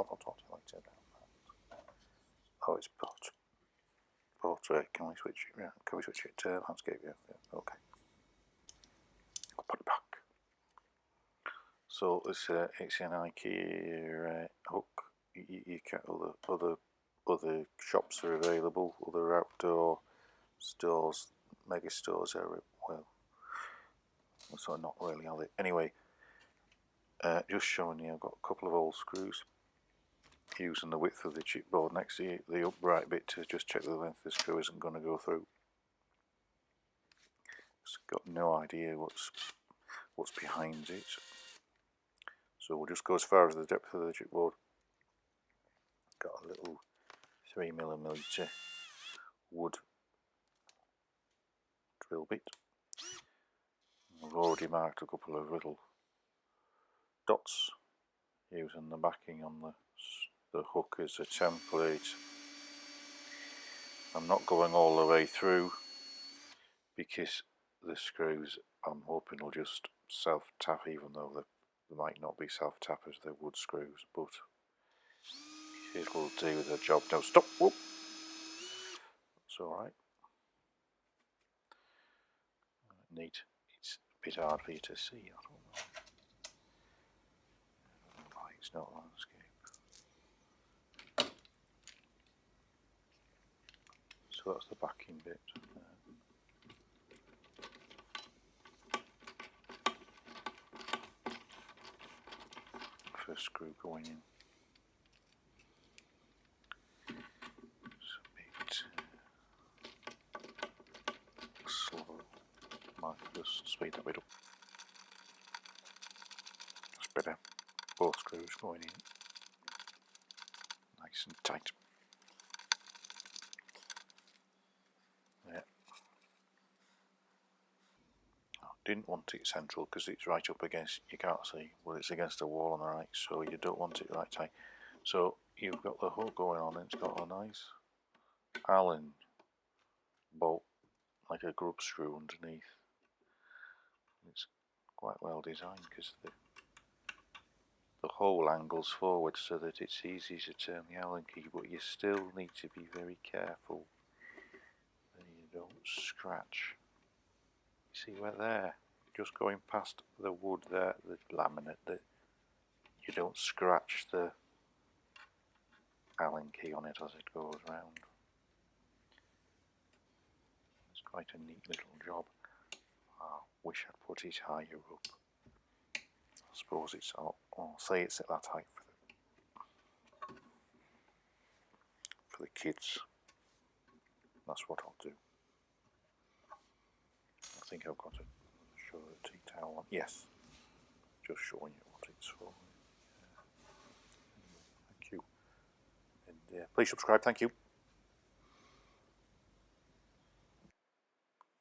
I'll talk to you later about that. Oh, it's portrait. Can we switch it? Yeah, can we switch it to landscape? Yeah, okay. I'll put it back. So it's an IKEA Hook. You can other shops are available. Other outdoor stores, mega stores are well. So not really, are they? Anyway, just showing you. I've got a couple of old screws. Using the width of the chipboard next to the upright bit to just check the length of the screw isn't going to go through. Just got no idea what's behind it. So we'll just go as far as the depth of the chipboard. Got a little 3mm wood drill bit. I've already marked a couple of little dots using the backing on the hook as a template. I'm not going all the way through because the screws I'm hoping will just self-tap, even though they might not be self-tap as the wood screws, but it'll do the job. No, stop! Whoop! It's alright. Neat. It's a bit hard for you to see, I don't know. Why it's not landscape. So that's the backing bit. First screw going in. It's a bit slow. Might just speed that bit up. That's better. Both screws going in. Nice and tight. Yeah. I didn't want it central because it's right up against, you can't see, well it's against the wall on the right, so you don't want it right tight. So you've got the hook going on and it's got a nice Allen bolt, like a grub screw underneath. It's quite well designed because the hole angles forward so that it's easy to turn the Allen key, but you still need to be very careful that you don't scratch. You see where there, just going past the wood there, the laminate, that you don't scratch the Allen key on it as it goes round. It's quite a neat little job. I wish I'd put it higher up. I suppose it's, I'll say it's at that height for the kids. That's what I'll do. I think I've got to show the tea towel on. Yes, just showing you what it's for. Thank you. And please subscribe. Thank you.